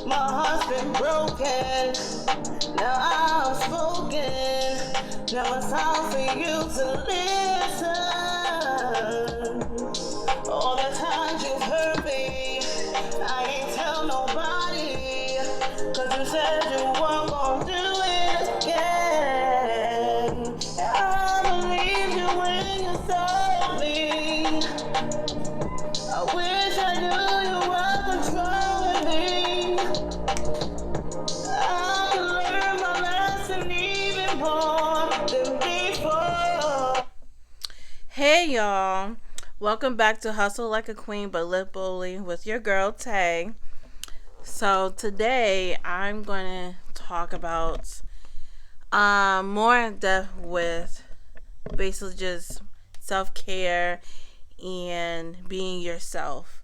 My heart's been broken, now I've spoken. Now it's time for you to listen. All the times you've hurt me, I ain't tell nobody. Cause you said you weren't gonna do it again. I believe you when you told me. I wish I knew you were controlling me. I could learn my lesson even more than before. Hey y'all, welcome back to Hustle Like a Queen but Live Boldly with your girl Tay. So today I'm going to talk about more in depth with basically just self-care and being yourself.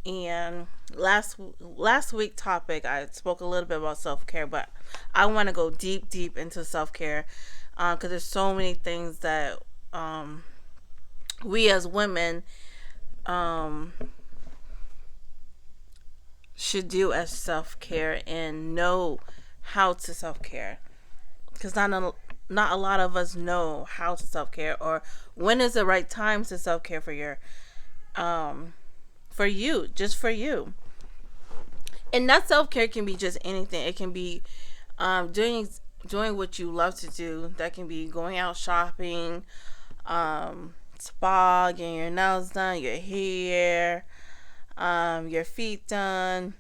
And last week topic I spoke a little bit about self-care, but I want to go deep into self-care because there's so many things that we as women should do as self-care and know how to self-care, because not a lot of us know how to self-care or when is the right time to self-care for your for you, just for you. And that self-care can be just anything. It can be doing what you love to do. That can be going out shopping, spa, getting your nails done, your hair, your feet done.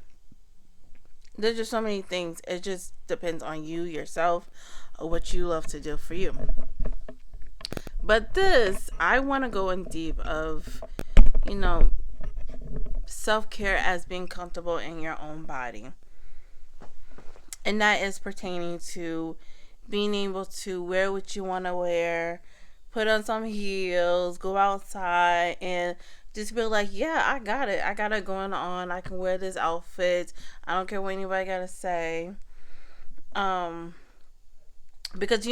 There's just so many things. It just depends on you, yourself, or what you love to do for you. But this, I want to go in deep of, self-care as being comfortable in your own body. And that is pertaining to being able to wear what you want to wear, put on some heels, go outside, and just be like, yeah, I got it. I got it going on. I can wear this outfit. I don't care what anybody got to say. Because,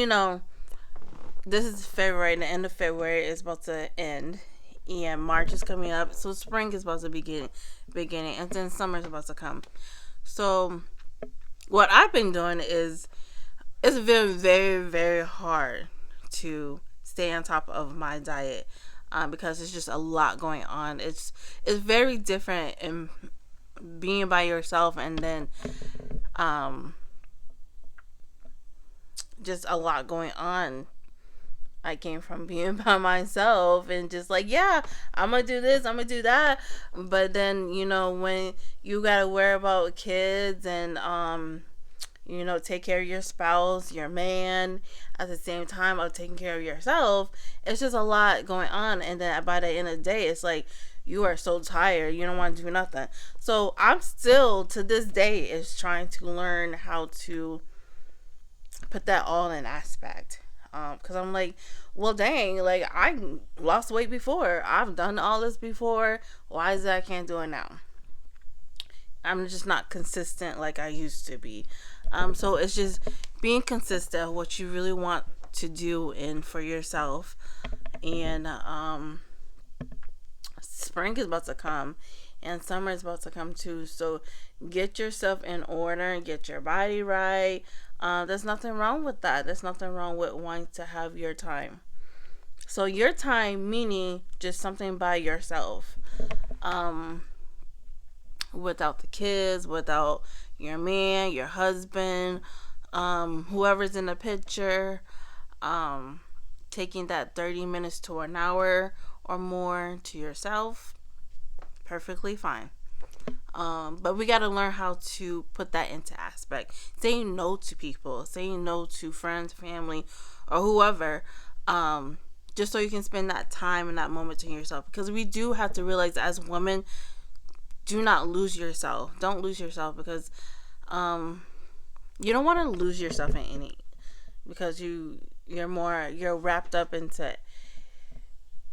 this is February, and the end of February is about to end. And March is coming up. So spring is about to beginning. And then summer is about to come. So what I've been doing is, it's very, very, very hard to stay on top of my diet. Because it's just a lot going on. It's very different in being by yourself and then just a lot going on. I came from being by myself and just like, yeah, I'm gonna do this, I'm gonna do that, but then when you gotta worry about kids and take care of your spouse, your man, at the same time of taking care of yourself, it's just a lot going on. And then by the end of the day, it's like you are so tired, you don't want to do nothing. So I'm still, to this day, is trying to learn how to put that all in aspect. Because I'm like, well, dang, like, I lost weight before. I've done all this before. Why is it I can't do it now? I'm just not consistent like I used to be. So it's just being consistent of what you really want to do and for yourself. And spring is about to come and summer is about to come too. So get yourself in order and get your body right. There's nothing wrong with that. There's nothing wrong with wanting to have your time. So your time meaning just something by yourself. Without the kids, without your man, your husband, whoever's in the picture, taking that 30 minutes to an hour or more to yourself, perfectly fine. But we got to learn how to put that into aspect. Saying no to people, saying no to friends, family, or whoever, just so you can spend that time and that moment to yourself. Because we do have to realize, as women, do not lose yourself. Don't lose yourself, because you don't want to lose yourself in any, because you're wrapped up into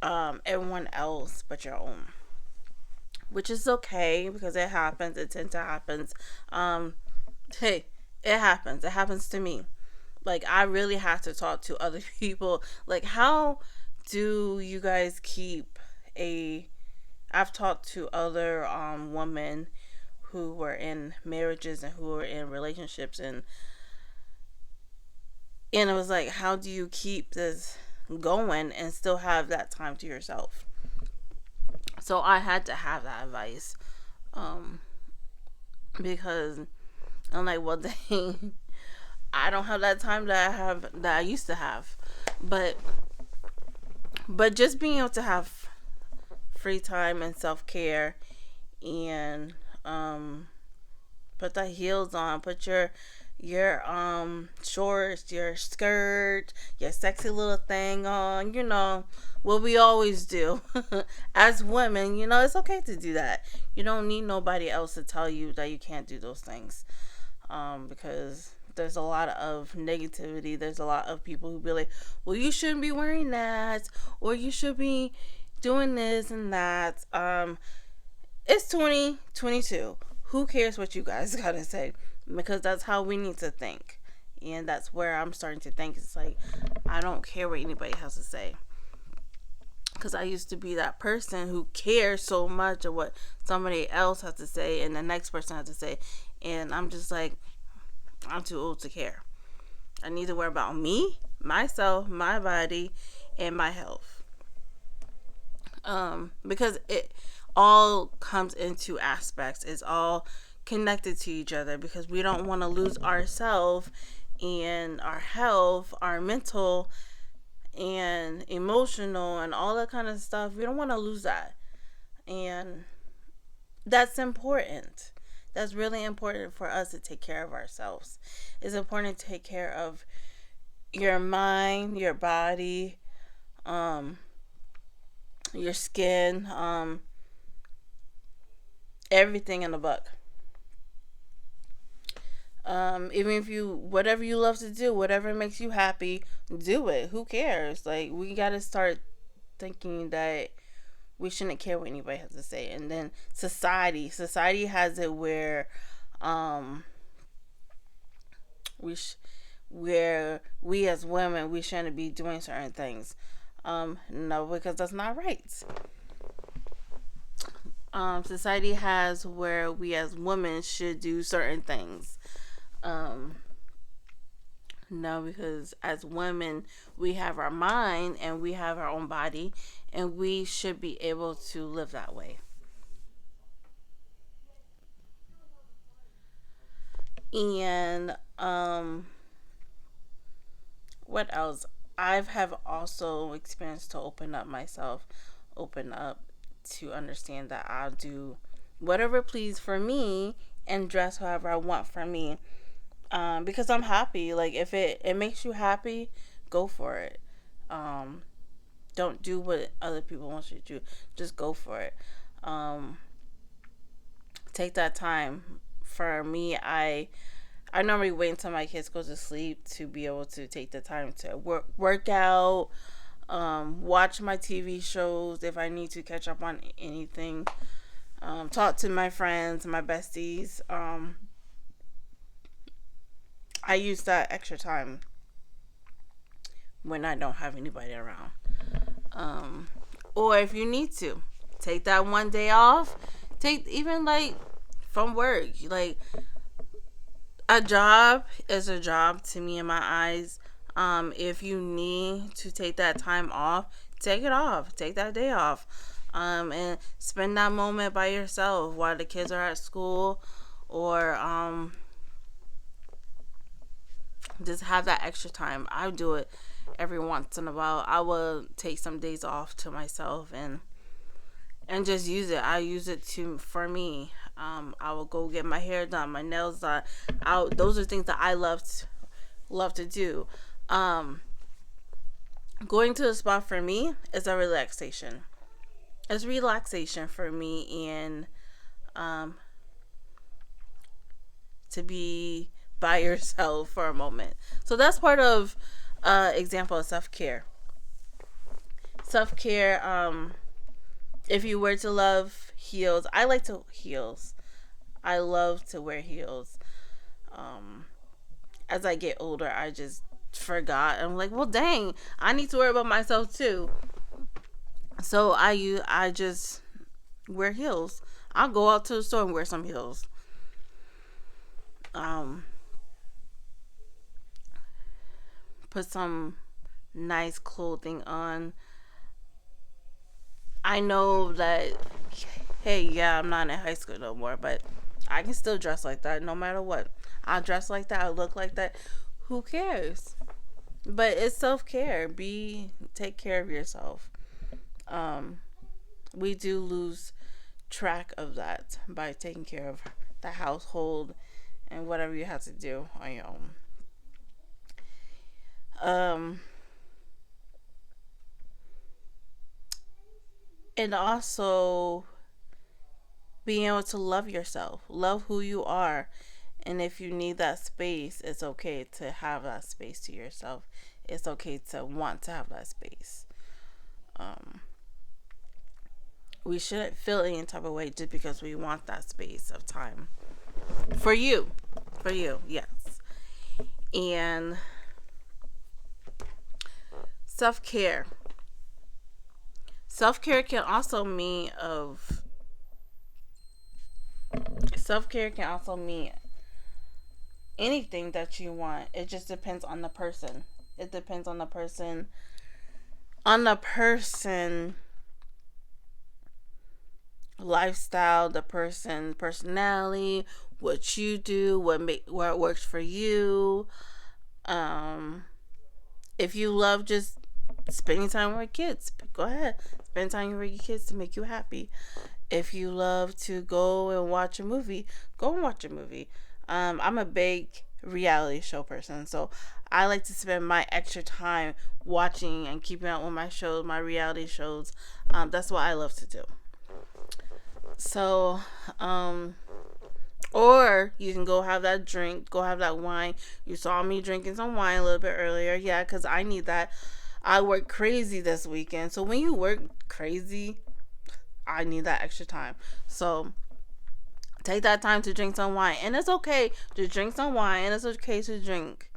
everyone else but your own, which is okay, because it happens. It tends to happen. Hey, it happens to me. Like, I really have to talk to other people. Like, how do you guys keep I've talked to other women who were in marriages and who were in relationships, and it was like, how do you keep this going and still have that time to yourself? So I had to have that advice, um, because I'm like, well, dang, I don't have that time that I used to have, but just being able to have free time and self care, and put the heels on, put your shorts, your skirt, your sexy little thing on, what we always do as women. It's okay to do that. You don't need nobody else to tell you that you can't do those things, because there's a lot of negativity. There's a lot of people who be like, well, you shouldn't be wearing that, or you should be doing this and that. It's 2022. Who cares what you guys gotta say? Because that's how we need to think. And that's where I'm starting to think. It's like, I don't care what anybody has to say. Because I used to be that person who cares so much of what somebody else has to say and the next person has to say. And I'm just like, I'm too old to care. I need to worry about me, myself, my body, and my health. Because it all comes into aspects. It's all connected to each other, because we don't want to lose ourselves and our health, our mental and emotional and all that kind of stuff. We don't want to lose that. And that's important. That's really important for us to take care of ourselves. It's important to take care of your mind, your body, your skin, everything in the book. Even if whatever you love to do, whatever makes you happy, do it. Who cares? Like, we gotta start thinking that we shouldn't care what anybody has to say. And then society has it where, where we as women, we shouldn't be doing certain things. No, because that's not right. Society has where we as women should do certain things. No, because as women, we have our mind and we have our own body, and we should be able to live that way. And what else? I've have also experienced to open up myself, open up to understand that I'll do whatever please for me and dress however I want for me. Because I'm happy. Like, if it makes you happy, go for it. Don't do what other people want you to do. Just go for it. Take that time. For me, I normally wait until my kids go to sleep to be able to take the time to work out, watch my TV shows if I need to catch up on anything, talk to my friends, my besties. I use that extra time when I don't have anybody around. Or if you need to, take that one day off. Take even like from work. Like, a job is a job to me in my eyes. If you need to take that time off, take it off. Take that day off. And spend that moment by yourself while the kids are at school, or just have that extra time. I do it every once in a while. I will take some days off to myself and just use it. I use it for me. I will go get my hair done, my nails done. Those are things that I love to do. Going to the spa for me is a relaxation. It's relaxation for me, and to be by yourself for a moment. So that's part of example of self-care. Self-care, if you were to love heels, I like to heels. I love to wear heels. As I get older, I just forgot. I'm like, well, dang, I need to worry about myself too. So I just wear heels. I'll go out to the store and wear some heels. um, put some nice clothing on. I know that, hey, yeah, I'm not in high school no more, but I can still dress like that no matter what. I dress like that, I look like that. Who cares? But it's self care. Take care of yourself. Um, we do lose track of that by taking care of the household and whatever you have to do on your own. Um, and also being able to love yourself, love who you are. And if you need that space, it's okay to have that space to yourself. It's okay to want to have that space. Um, we shouldn't feel any type of way just because we want that space of time for you. For you, yes. And self care. Self care can also mean of self care can also mean anything that you want. It just depends on the person. It depends on the person. On the person lifestyle, the person personality, what you do, what works for you. Um, if you love just spending time with kids, go ahead, spend time with your kids to make you happy. If you love to go and watch a movie, go and watch a movie. I'm a big reality show person, so I like to spend my extra time watching and keeping up with my shows, my reality shows. That's what I love to do. So, or you can go have that drink, go have that wine. You saw me drinking some wine a little bit earlier. Yeah, because I need that. I work crazy this weekend. So when you work crazy, I need that extra time. So take that time to drink some wine. And it's okay to drink some wine. And it's okay to drink.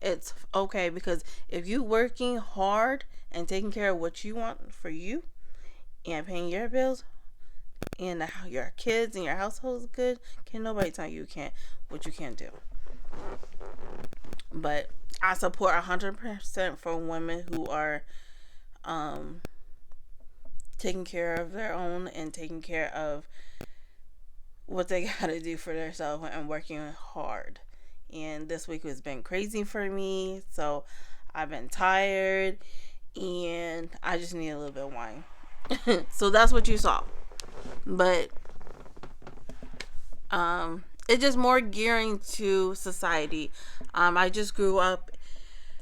It's okay because if you working hard and taking care of what you want for you and paying your bills, and your kids and your household is good, can nobody tell you can't what you can't do. But I support 100% for women who are um, taking care of their own and taking care of what they gotta do for themselves and working hard. And this week has been crazy for me, so I've been tired and I just need a little bit of wine. So that's what you saw. But it's just more gearing to society. I just grew up.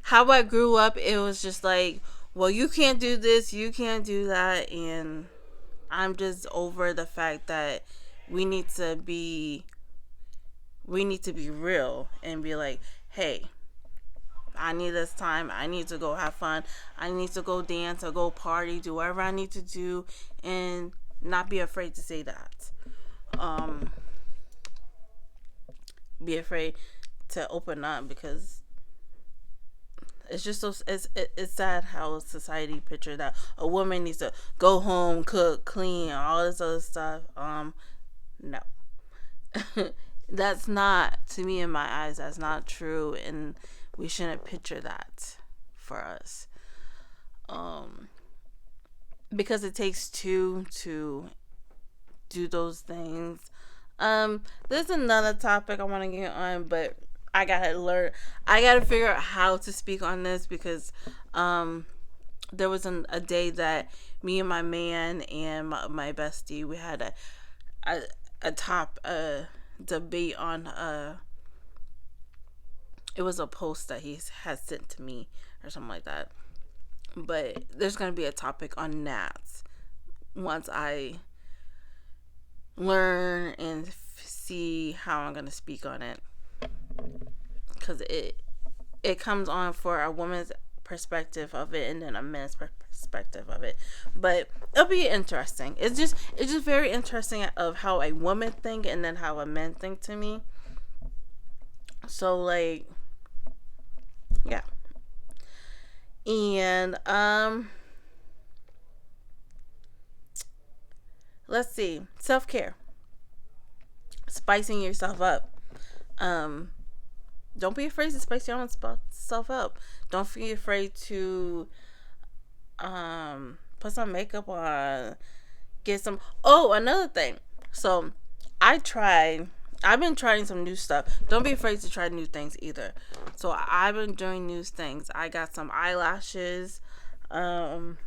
How I grew up, it was just like, well, you can't do this, you can't do that, and I'm just over the fact that we need to be real and be like, hey, I need this time. I need to go have fun. I need to go dance or go party, do whatever I need to do, and not be afraid to say that. Be afraid to open up because it's just so it's sad how society picture that a woman needs to go home, cook, clean, all this other stuff. No, that's not, to me in my eyes, that's not true, and we shouldn't picture that for us. Because it takes two to do those things. There's another topic I want to get on, but I gotta figure out how to speak on this because there was a day that me and my man and my bestie, we had a top debate on it was a post that he had sent to me or something like that. But there's gonna be a topic on gnats once I learn and see how I'm gonna speak on it, because it comes on for a woman's perspective of it and then a man's perspective of it. But it'll be interesting. It's just very interesting of how a woman think and then how a man think to me. So like, yeah. And let's see, self-care, spicing yourself up. Um, don't be afraid to spice your own self up. Don't be afraid to put some makeup on, get some. Oh, another thing. So, I tried. I've been trying some new stuff. Don't be afraid to try new things either. So I've been doing new things. I got some eyelashes. Um,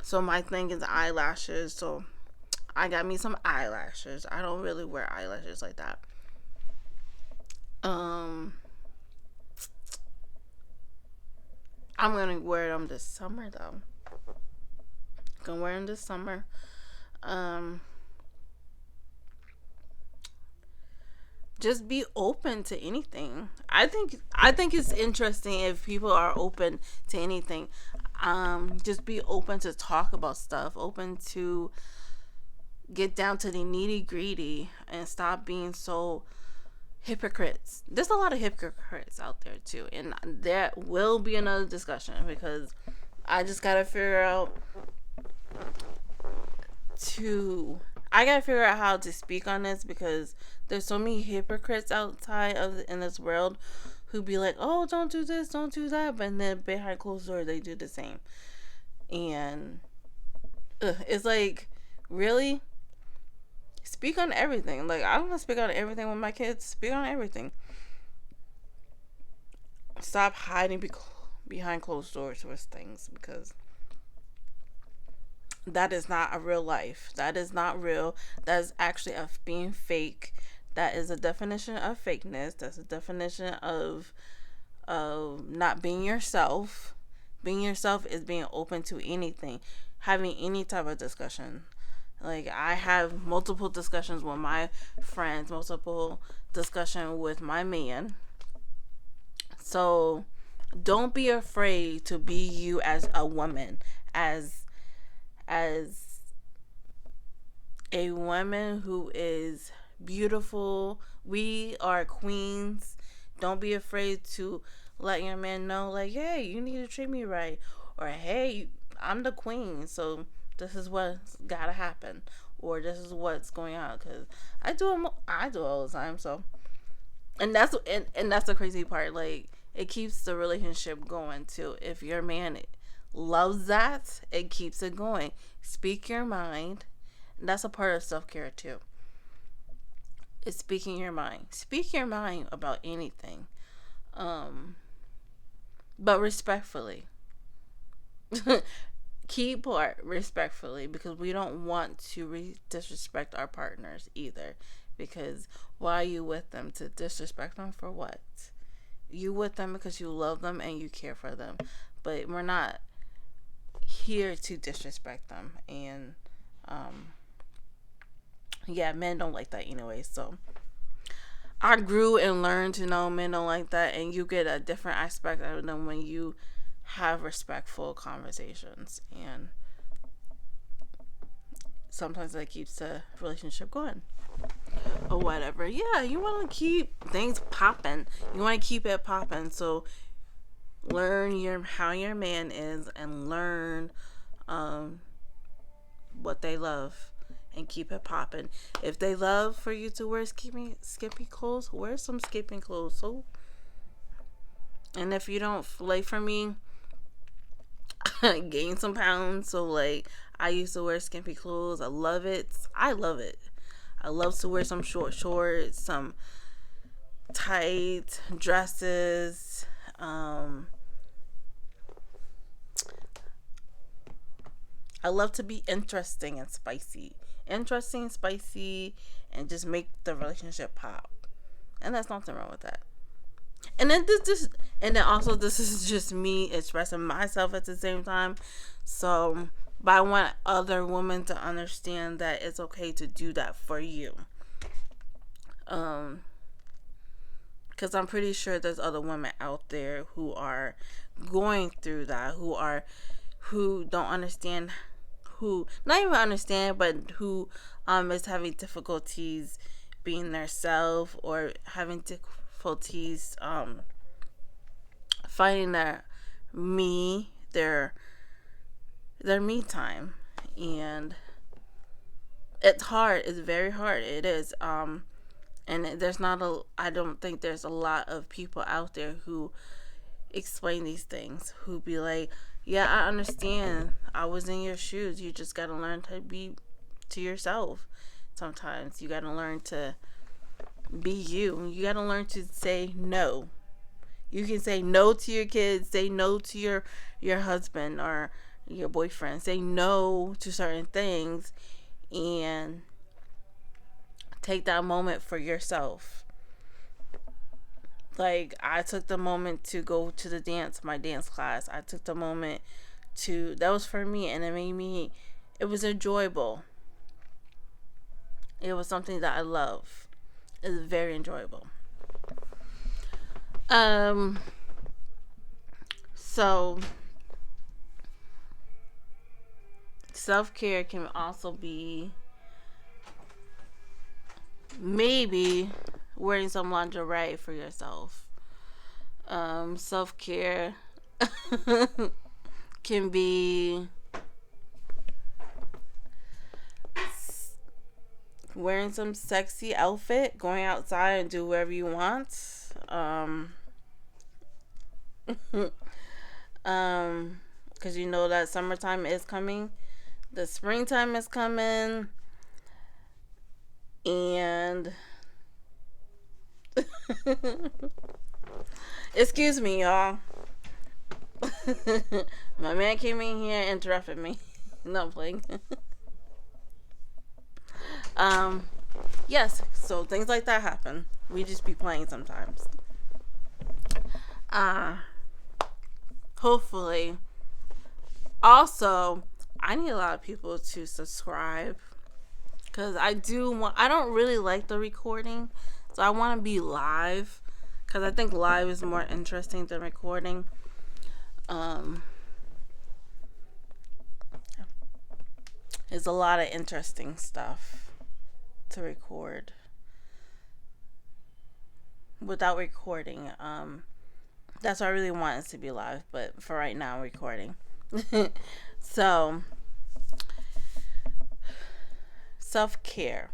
so my thing is eyelashes. So I got me some eyelashes. I don't really wear eyelashes like that. Um, I'm gonna wear them this summer though. Gonna wear them this summer. Um, just be open to anything. I think it's interesting if people are open to anything. Just be open to talk about stuff, open to get down to the nitty gritty, and stop being so hypocrites. There's a lot of hypocrites out there too, and there will be another discussion because I just gotta figure out to I gotta figure out how to speak on this because there's so many hypocrites outside of in this world who be like, "Oh, don't do this, don't do that," but then behind closed doors they do the same, and it's like, really, speak on everything. Like I want to speak on everything with my kids. Speak on everything. Stop hiding behind closed doors with things because that is not a real life. That is not real. That is actually of being fake. That is a definition of fakeness. That's a definition of not being yourself. Being yourself is being open to anything, having any type of discussion. Like I have multiple discussions with my friends, multiple discussion with my man. So don't be afraid to be you as a woman, as a woman who is beautiful. We are queens. Don't be afraid to let your man know, like, hey, you need to treat me right, or hey, I'm the queen, so this is what's gotta happen, or this is what's going on. Because I do it all the time. So, and that's the crazy part. Like, it keeps the relationship going too. If your man loves that, it keeps it going. Speak your mind. And that's a part of self care too. It's speaking your mind. Speak your mind about anything, um, but respectfully. Key part, respectfully, because we don't want to disrespect our partners either. Because why are you with them? To disrespect them for what? You with them because you love them and you care for them, but we're not here to disrespect them. And um, yeah, men don't like that anyway. So I grew and learned to know men don't like that, and you get a different aspect of them when you have respectful conversations, and sometimes that keeps the relationship going or whatever. Yeah, you want to keep things popping. You want to keep it popping. So learn how your man is, and learn um, what they love, and keep it popping. If they love for you to wear skimpy clothes, wear some skimpy clothes. So, and if you don't, like for me, gain some pounds. So like I used to wear skimpy clothes. I love it. I love it. I love to wear some short shorts, some tight dresses. I love to be interesting and spicy. Interesting, spicy, and just make the relationship pop. And there's nothing wrong with that. And then and then also this is just me expressing myself at the same time. So, but I want other women to understand that it's okay to do that for you. Because I'm pretty sure there's other women out there who are going through that, who don't understand, who not even understand, but who is having difficulties being their self, or having difficulties finding their me time. And it's hard. It's very hard. It is. And I don't think there's a lot of people out there who explain these things, who be like, yeah, I understand. I was in your shoes. You just got to learn to be to yourself. Sometimes you got to learn to be you. You got to learn to say no. You can say no to your kids, say no to your husband or your boyfriend. Say no to certain things and take that moment for yourself. Like, I took the moment to go to my dance class. I took the moment that was for me, and it was enjoyable. It was something that I love. It was very enjoyable. So self-care can also be maybe wearing some lingerie for yourself. Self-care can be wearing some sexy outfit, going outside and do whatever you want. Because you know that summertime is coming, the springtime is coming, and excuse me, y'all. My man came in here and interrupted me. No playing. Yes, so things like that happen. We just be playing sometimes. Hopefully. Also, I need a lot of people to subscribe, because I don't really like the recording, so I want to be live, because I think live is more interesting than recording. There's a lot of interesting stuff to record without recording. That's why I really want it to be live, but for right now I'm recording. So, self-care.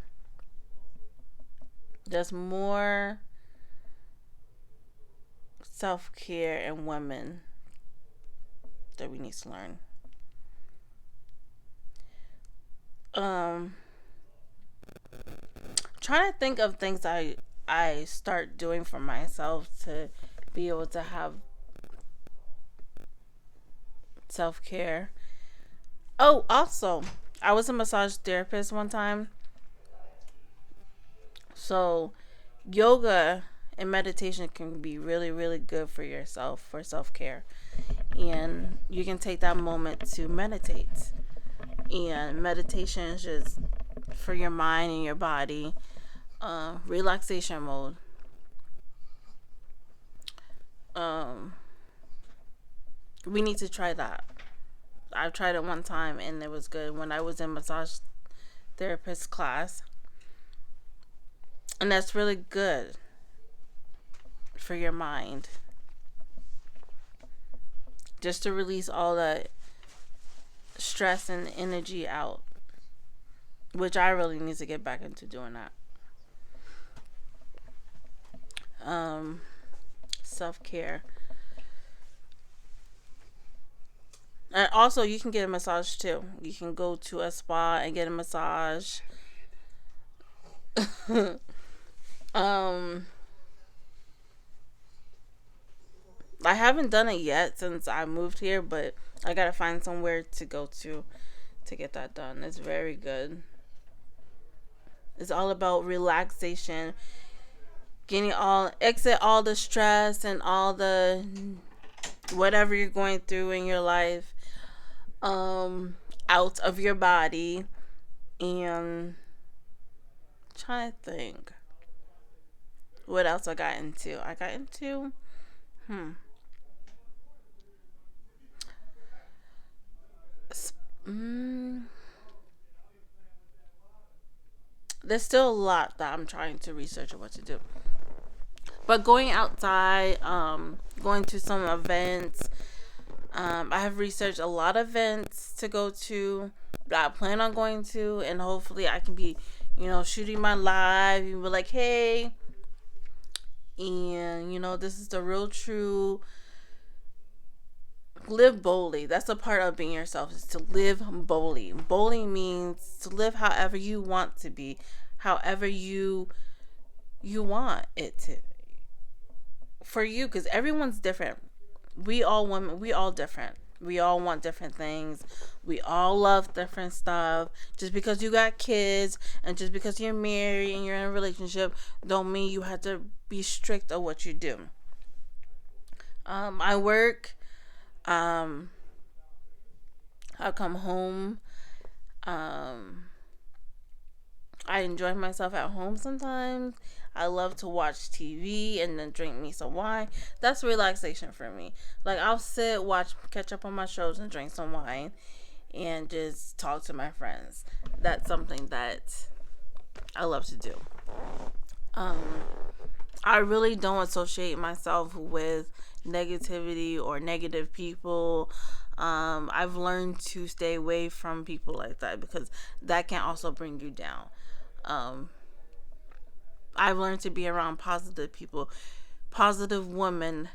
There's more self-care in women that we need to learn. Trying to think of things I start doing for myself to be able to have self-care. Oh, also, I was a massage therapist one time. So, yoga and meditation can be really, really good for yourself, for self-care. And you can take that moment to meditate. And meditation is just for your mind and your body. Relaxation mode. We need to try that. I've tried it one time and it was good when I was in massage therapist class. And that's really good for your mind. Just to release all the stress and energy out. Which I really need to get back into doing that. Self-care. And also, you can get a massage too. You can go to a spa and get a massage. I haven't done it yet since I moved here, but I gotta find somewhere to go to get that done. It's very good. It's all about relaxation, exit all the stress and all the whatever you're going through in your life, out of your body. And trying to think what else I got into. There's still a lot that I'm trying to research and what to do. But going outside, going to some events. I have researched a lot of events to go to that I plan on going to, and hopefully I can be shooting my live. You be like, hey, and this is the real true. Live boldly. That's a part of being yourself, is to live boldly. Boldly means to live however you want to be, however you want it to, for you, because everyone's different. We all women, we all different. We all want different things. We all love different stuff. Just because you got kids and just because you're married and you're in a relationship don't mean you have to be strict on what you do. I work. I come home. I enjoy myself at home sometimes. I love to watch TV and then drink me some wine. That's relaxation for me. Like, I'll sit, watch, catch up on my shows and drink some wine and just talk to my friends. That's something that I love to do. I really don't associate myself with negativity or negative people. I've learned to stay away from people like that because that can also bring you down. I've learned to be around positive people, positive women,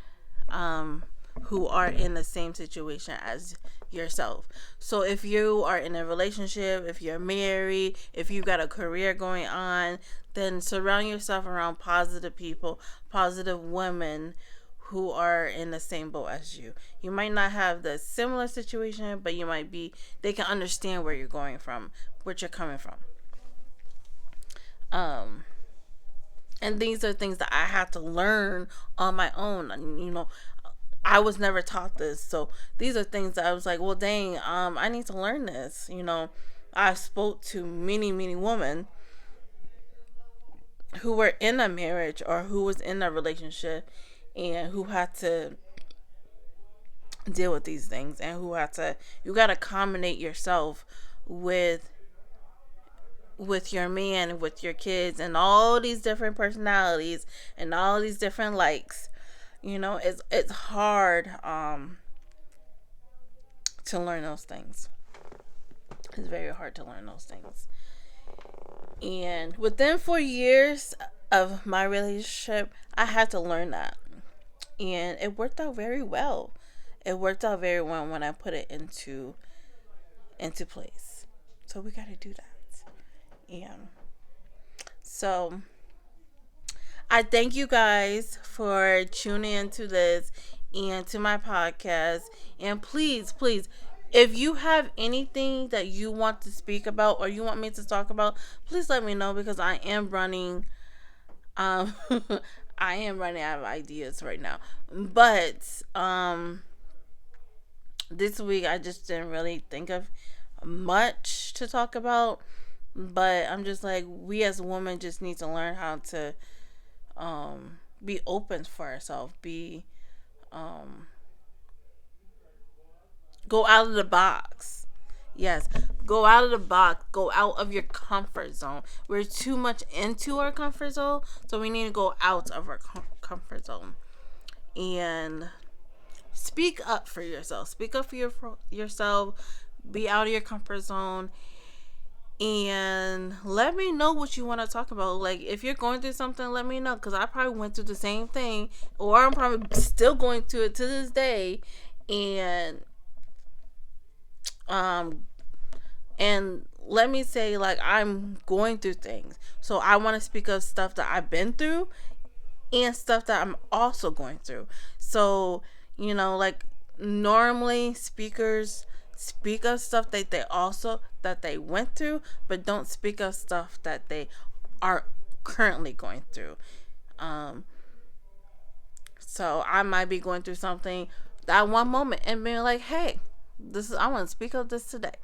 who are in the same situation as yourself. So if you are in a relationship, if you're married, if you've got a career going on, then surround yourself around positive people, positive women who are in the same boat as you. You might not have the similar situation, but they can understand where you're going from, where you're coming from. And these are things that I had to learn on my own. I was never taught this, so these are things that I was like, well, dang, I need to learn this. I spoke to many, many women who were in a marriage or who was in a relationship and who had to deal with these things, and you got to accommodate yourself with your man, with your kids, and all these different personalities and all these different likes. It's hard to learn those things. It's very hard to learn those things. And within 4 years of my relationship, I had to learn that. And it worked out very well. It worked out very well when I put it into place. So we got to do that. Yeah. So I thank you guys for tuning into this and to my podcast. And please, if you have anything that you want to speak about or you want me to talk about, please let me know, because I am running I am running out of ideas right now. But this week I just didn't really think of much to talk about. But I'm just like, we as women just need to learn how to be open for ourselves. Go out of the box. Yes, go out of the box. Go out of your comfort zone. We're too much into our comfort zone, so we need to go out of our comfort zone and speak up for yourself. Speak up for yourself. Be out of your comfort zone. And let me know what you want to talk about. Like, if you're going through something, let me know, because I probably went through the same thing, or I'm probably still going through it to this day. And let me say, like, I'm going through things, so I want to speak of stuff that I've been through and stuff that I'm also going through. So like, normally speakers speak of stuff that they went through, but don't speak of stuff that they are currently going through. So I might be going through something that one moment and being like, hey, I want to speak of this today.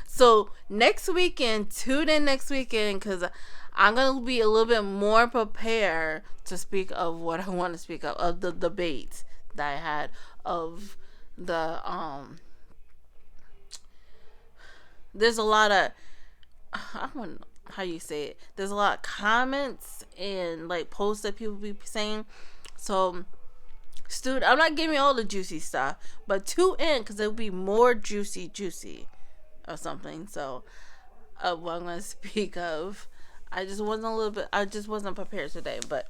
So next weekend, tune in next weekend, because I'm going to be a little bit more prepared to speak of what I want to speak of the debate that I had, of the there's a lot of, I don't know how you say it, there's a lot of comments and like posts that people be saying. So I'm not giving you all the juicy stuff, but tune in, because it'll be more juicy or something. So of what I'm going to speak of. I just wasn't prepared today, but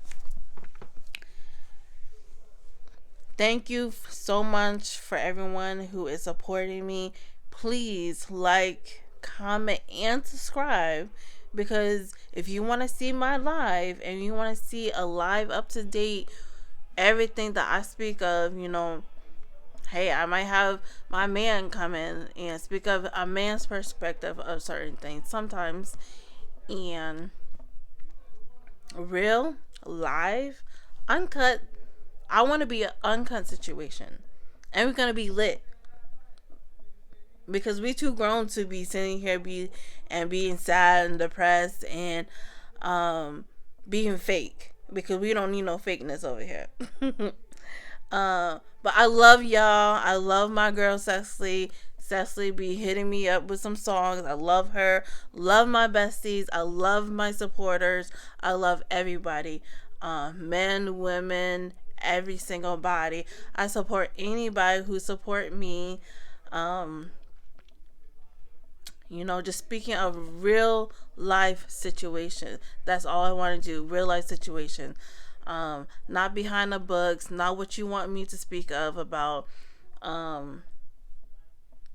thank you so much for everyone who is supporting me. Please like, comment, and subscribe, because if you want to see my live and you want to see a live up to date everything that I speak of, hey, I might have my man come in and speak of a man's perspective of certain things sometimes. And real, live, uncut. I want to be an uncut situation. And we're going to be lit. Because we too grown to be sitting here being sad and depressed and being fake. Because we don't need no fakeness over here. But I love y'all. I love my girl Cecily. Cecily be hitting me up with some songs. I love her. Love my besties. I love my supporters. I love everybody. Men, women, every single body. I support anybody who support me. Just speaking of real life situations. That's all I want to do. Real life situation. Not behind the books, not what you want me to speak of about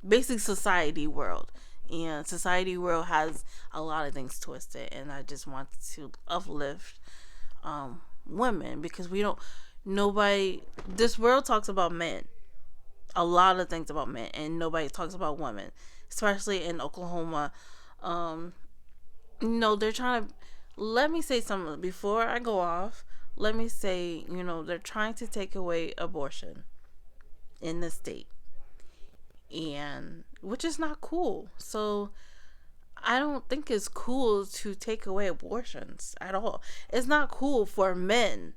basic society world. And society world has a lot of things twisted, and I just want to uplift women, because this world talks about men, a lot of things about men, and nobody talks about women, especially in Oklahoma. They're trying to, let me say something before I go off. Let me say, they're trying to take away abortion in the state, and which is not cool. So I don't think it's cool to take away abortions at all. It's not cool for men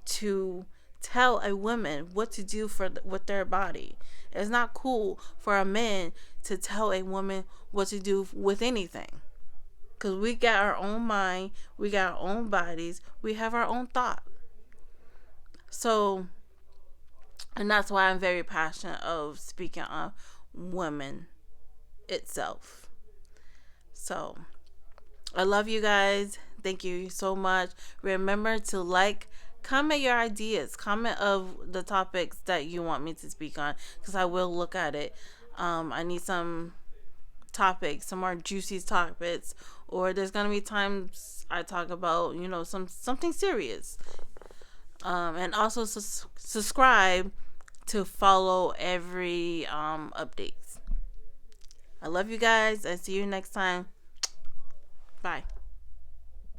to tell a woman what to do with their body. It's not cool for a man to tell a woman what to do with anything. Because we got our own mind, we got our own bodies, we have our own thought. So, and that's why I'm very passionate of speaking on women itself. So, I love you guys. Thank you so much. Remember to like, comment your ideas, comment of the topics that you want me to speak on, because I will look at it. I need some topics, some more juicy topics, or there's gonna be times I talk about something serious. And also subscribe to follow every updates. I love you guys. I see you next time. Bye.